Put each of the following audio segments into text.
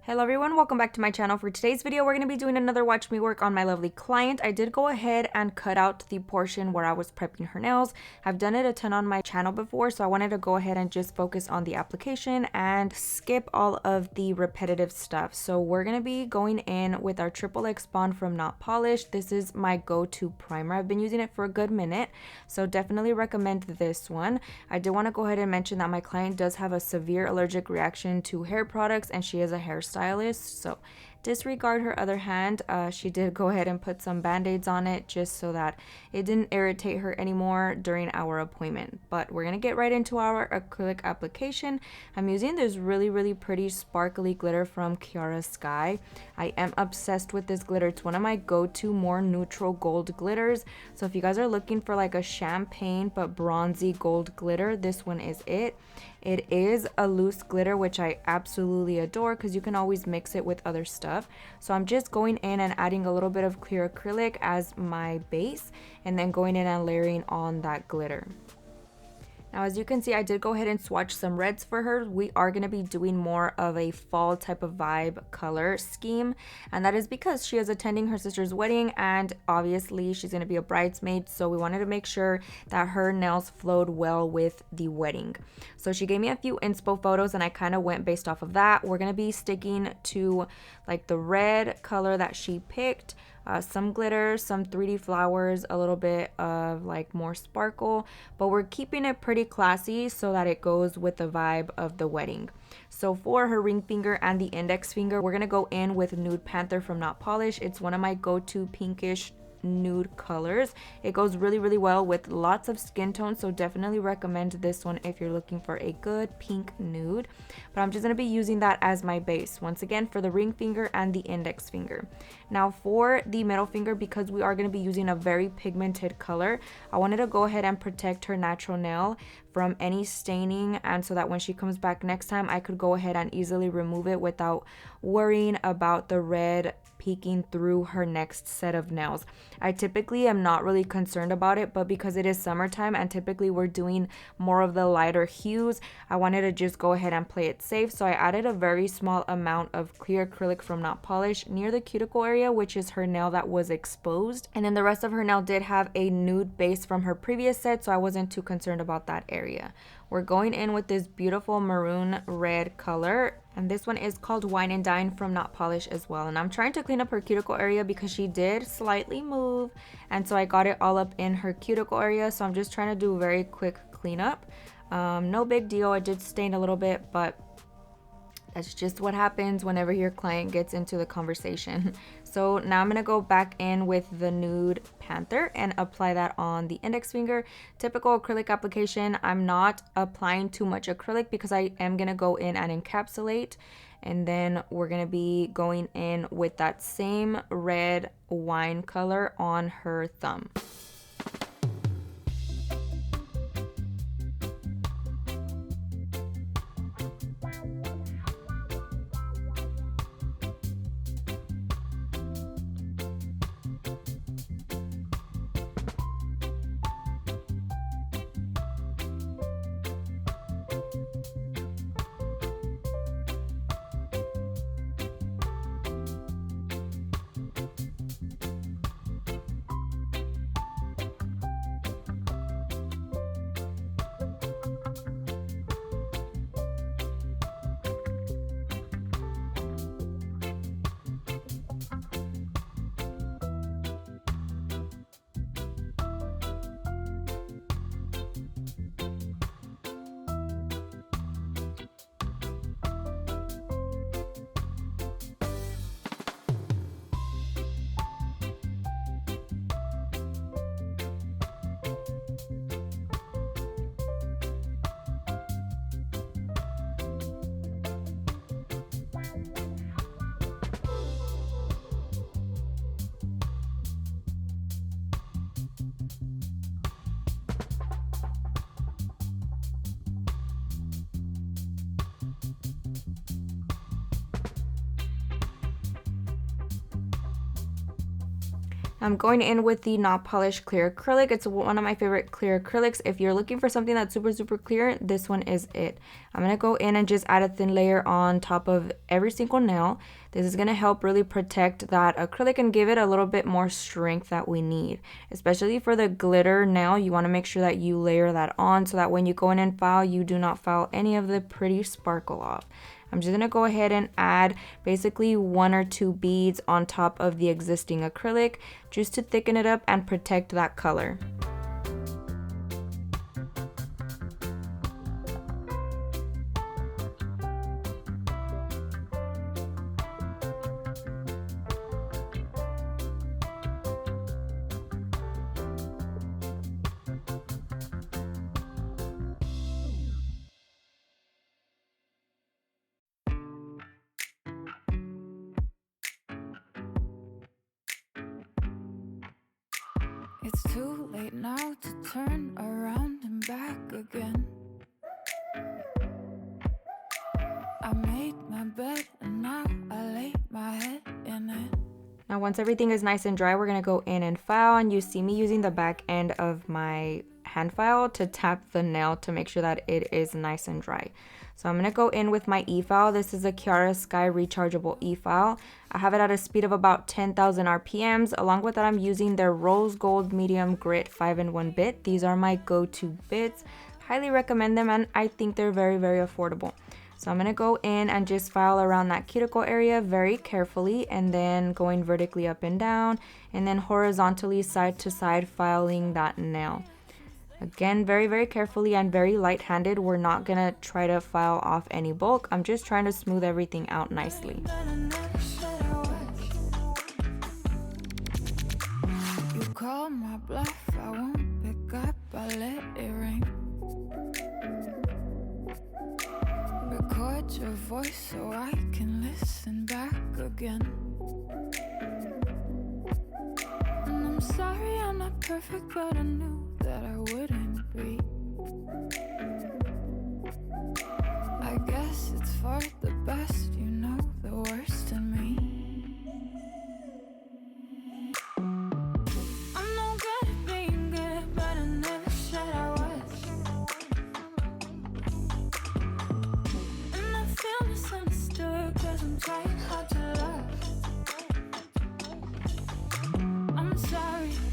Hello everyone, welcome back to my channel. For today's video, we're going to be doing another watch me work on my lovely client. I did go ahead and cut out the portion where I was prepping her nails. I've done it a ton on my channel before, so I wanted to go ahead and just focus on the application and skip all of the repetitive stuff. So we're going to be going in with our Triple X Bond from Not Polished. This is my go-to primer. I've been using it for a good minute, so definitely recommend this one. I did want to go ahead and mention that my client does have a severe allergic reaction to hair products, and she is a hairstylist, so disregard her other hand. She did go ahead and put some band-aids on it just so that it didn't irritate her anymore during our appointment. But we're gonna get right into our acrylic application. I'm using this really pretty sparkly glitter from Kiara Sky. I am obsessed with this glitter. It's one of my go-to more neutral gold glitters, so if you guys are looking for like a champagne but bronzy gold glitter, this one is it. It is a loose glitter, which I absolutely adore because you can always mix it with other stuff. So I'm just going in and adding a little bit of clear acrylic as my base, and then going in and layering on that glitter. Now, as you can see, I did go ahead and swatch some reds for her. We are going to be doing more of a fall type of vibe color scheme, and that is because she is attending her sister's wedding, and obviously she's going to be a bridesmaid, so we wanted to make sure that her nails flowed well with the wedding. So she gave me a few inspo photos, and I kind of went based off of that. We're going to be sticking to like the red color that she picked. Some glitter, some 3D flowers, a little bit of like more sparkle, but we're keeping it pretty classy so that it goes with the vibe of the wedding. So for her ring finger and the index finger, we're gonna go in with Nude Panther from Not Polished. It's one of my go-to pinkish nude colors. It goes really well with lots of skin tones, so definitely recommend this one if you're looking for a good pink nude. But I'm just going to be using that as my base once again for the ring finger and the index finger. Now for the middle finger, because we are going to be using a very pigmented color, I wanted to go ahead and protect her natural nail from any staining, and so that when she comes back next time, I could go ahead and easily remove it without worrying about the red peeking through her next set of nails. I typically am not really concerned about it, but because it is summertime and typically we're doing more of the lighter hues, I wanted to just go ahead and play it safe. So I added a very small amount of clear acrylic from Not Polished near the cuticle area, which is her nail that was exposed. And then the rest of her nail did have a nude base from her previous set, so I wasn't too concerned about that area. We're going in with this beautiful maroon red color, and this one is called Wine and Dine from Not Polished as well. And I'm trying to clean up her cuticle area because she did slightly move, and so I got it all up in her cuticle area. So I'm just trying to do a very quick cleanup. No big deal. It did stain a little bit, but that's just what happens whenever your client gets into the conversation. So now I'm going to go back in with the Nude Panther and apply that on the index finger. Typical acrylic application. I'm not applying too much acrylic because I am going to go in and encapsulate. And then we're going to be going in with that same red wine color on her thumb. I'm going in with the Not Polished Clear Acrylic. It's one of my favorite clear acrylics. If you're looking for something that's super clear, this one is it. I'm going to go in and just add a thin layer on top of every single nail. This is going to help really protect that acrylic and give it a little bit more strength that we need. Especially for the glitter nail, you want to make sure that you layer that on so that when you go in and file, you do not file any of the pretty sparkle off. I'm just going to go ahead and add basically 1 or 2 beads on top of the existing acrylic just to thicken it up and protect that color. It's too late now to turn around and back again. I made my bed and now I lay my head in it. Now once everything is nice and dry, we're going to go in and file, and you see me using the back end of my hand file to tap the nail to make sure that it is nice and dry. So I'm going to go in with my e-file. This is a Kiara Sky rechargeable e-file. I have it at a speed of about 10,000 RPMs. Along with that, I'm using their rose gold medium grit 5-in-1 bit. These are my go-to bits. Highly recommend them, and I think they're very affordable. So I'm going to go in and just file around that cuticle area very carefully, and then going vertically up and down, and then horizontally side to side filing that nail. Again, very carefully and very light-handed. We're not going to try to file off any bulk. I'm just trying to smooth everything out nicely. You call my bluff, I won't pick up, I let it ring. Record your voice so I can listen back again. And I'm sorry I'm not perfect, but I knew that I wouldn't be. I guess it's for the best, you know the worst in me. I'm no good at being good, but I never said I was. And I feel misunderstood, cause I'm trying hard to love.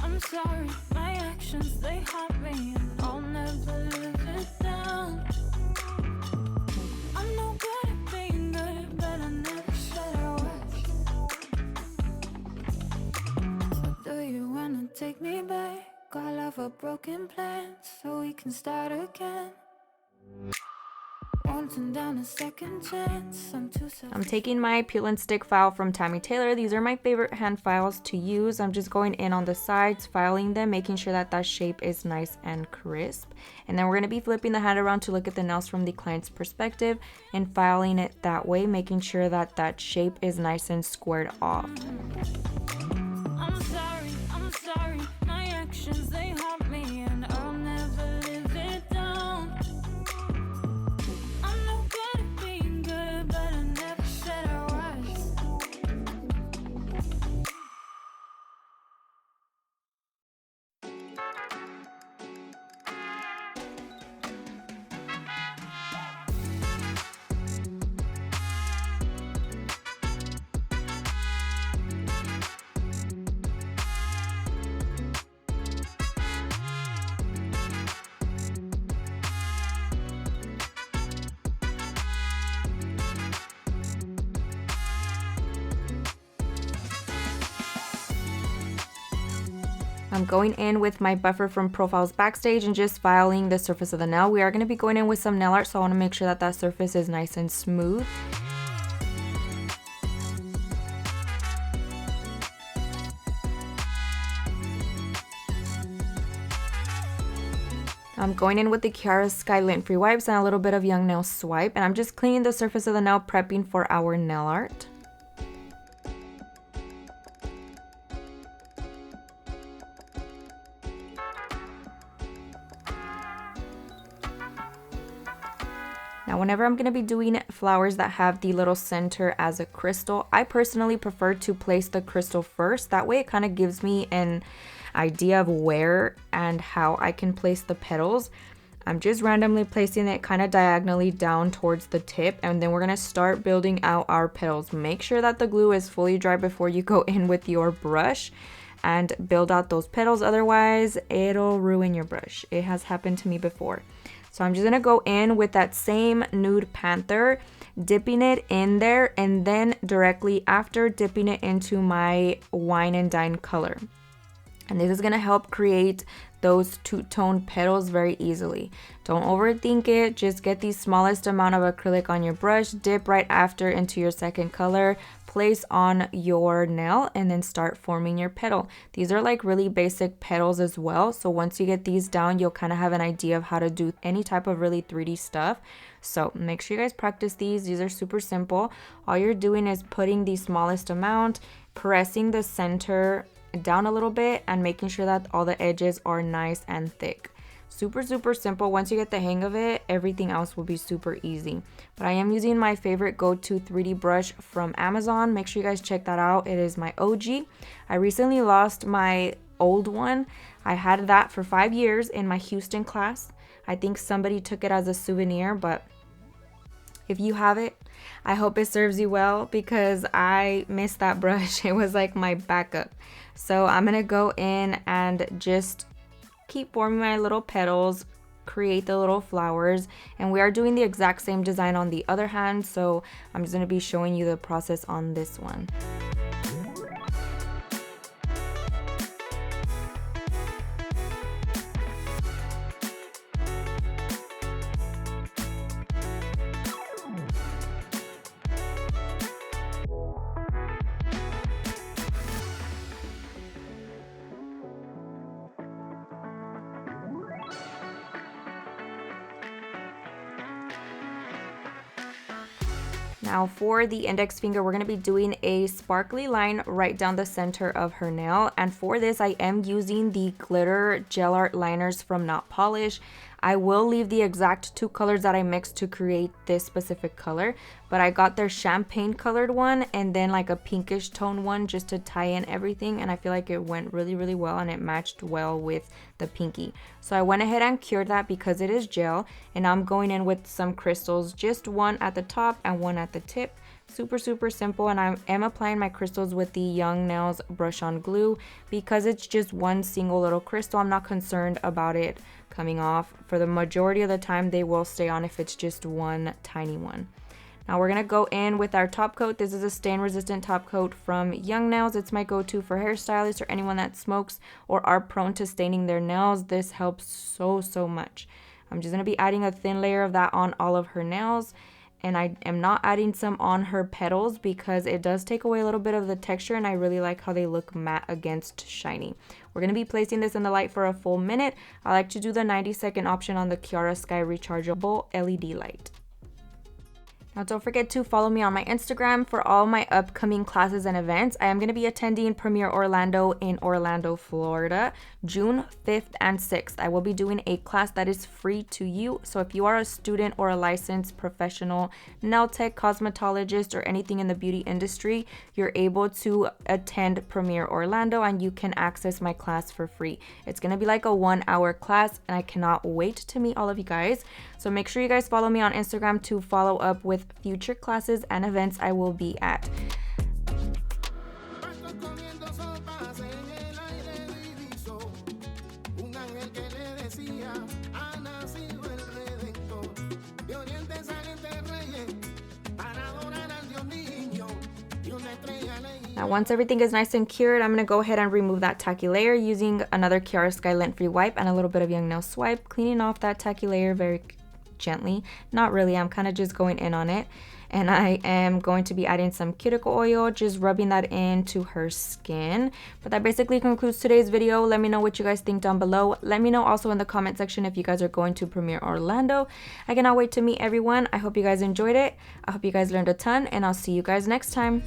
I'm sorry, my actions, they haunt me, and I'll never live it down. I'm no good at being good, but I never said I was. So do you wanna take me back? All of our broken plans, so we can start again. Down a second chance. I'm taking my peel and stick file from Tammy Taylor. These are my favorite hand files to use. I'm just going in on the sides, filing them, making sure that that shape is nice and crisp. And then we're going to be flipping the hand around to look at the nails from the client's perspective and filing it that way, making sure that that shape is nice and squared off. I'm sorry, my actions, they haunt me, and I'll never live it down. I'm going in with my buffer from Profiles Backstage and just filing the surface of the nail. We are going to be going in with some nail art, so I want to make sure that that surface is nice and smooth. I'm going in with the Kiara Sky lint-free wipes and a little bit of Young Nail Swipe, and I'm just cleaning the surface of the nail, prepping for our nail art. Now, whenever I'm going to be doing flowers that have the little center as a crystal. I personally prefer to place the crystal first. That way it kind of gives me an idea of where and how I can place the petals. I'm just randomly placing it kind of diagonally down towards the tip, and then we're going to start building out our petals. Make sure that the glue is fully dry before you go in with your brush and build out those petals, otherwise it'll ruin your brush. It has happened to me before. So I'm just going to go in with that same Nude Panther, dipping it in there, and then directly after dipping it into my Wine and Dine color. And this is going to help create those two-tone petals very easily. Don't overthink it. Just get the smallest amount of acrylic on your brush, dip right after into your second color, place on your nail, and then start forming your petal. These are like really basic petals as well. So once you get these down, you'll kind of have an idea of how to do any type of really 3D stuff. So make sure you guys practice these. These are super simple. All you're doing is putting the smallest amount, pressing the center down a little bit, and making sure that all the edges are nice and thick. Super simple. Once you get the hang of it, everything else will be super easy. But I am using my favorite go-to 3D brush from Amazon. Make sure you guys check that out. It is my OG. I recently lost my old one. I had that for 5 years in my Houston class. I think somebody took it as a souvenir, but if you have it, I hope it serves you well, because I miss that brush. It was like my backup. So I'm gonna go in and just keep forming my little petals, create the little flowers, and we are doing the exact same design on the other hand, so I'm just gonna be showing you the process on this one. Now for the index finger, we're going to be doing a sparkly line right down the center of her nail. And for this, I am using the glitter gel art liners from Not Polish. I will leave the exact two colors that I mixed to create this specific color, but I got their champagne colored one and then like a pinkish tone one just to tie in everything, and I feel like it went really well and it matched well with the pinky. So I went ahead and cured that because it is gel, and I'm going in with some crystals, just one at the top and one at the tip. Super simple, and I am applying my crystals with the Young Nails brush on glue because it's just one single little crystal. I'm not concerned about it coming off. For the majority of the time they will stay on if it's just one tiny one. Now we're gonna go in with our top coat. This is a stain resistant top coat from Young Nails. It's my go-to for hairstylists or anyone that smokes or are prone to staining their nails. This helps so much. I'm just gonna be adding a thin layer of that on all of her nails. And I am not adding some on her petals because it does take away a little bit of the texture, and I really like how they look matte against shiny. We're going to be placing this in the light for a full minute. I like to do the 90-second option on the Kiara Sky Rechargeable LED light. Now don't forget to follow me on my Instagram for all my upcoming classes and events. I am going to be attending Premiere Orlando in Orlando, Florida, June 5th and 6th. I will be doing a class that is free to you. So if you are a student or a licensed professional nail tech, cosmetologist, or anything in the beauty industry, you're able to attend Premiere Orlando and you can access my class for free. It's going to be like a 1-hour class, and I cannot wait to meet all of you guys. So make sure you guys follow me on Instagram to follow up with future classes and events I will be at. Now once everything is nice and cured, I'm going to go ahead and remove that tacky layer using another Kiara Sky lint-free wipe and a little bit of Young Nail Swipe, cleaning off that tacky layer very gently. Not really, I'm kind of just going in on it. And I am going to be adding some cuticle oil, just rubbing that into her skin. But that basically concludes today's video. Let me know what you guys think down below. Let me know also in the comment section if you guys are going to Premiere Orlando. I cannot wait to meet everyone. I hope you guys enjoyed it. I hope you guys learned a ton, and I'll see you guys next time.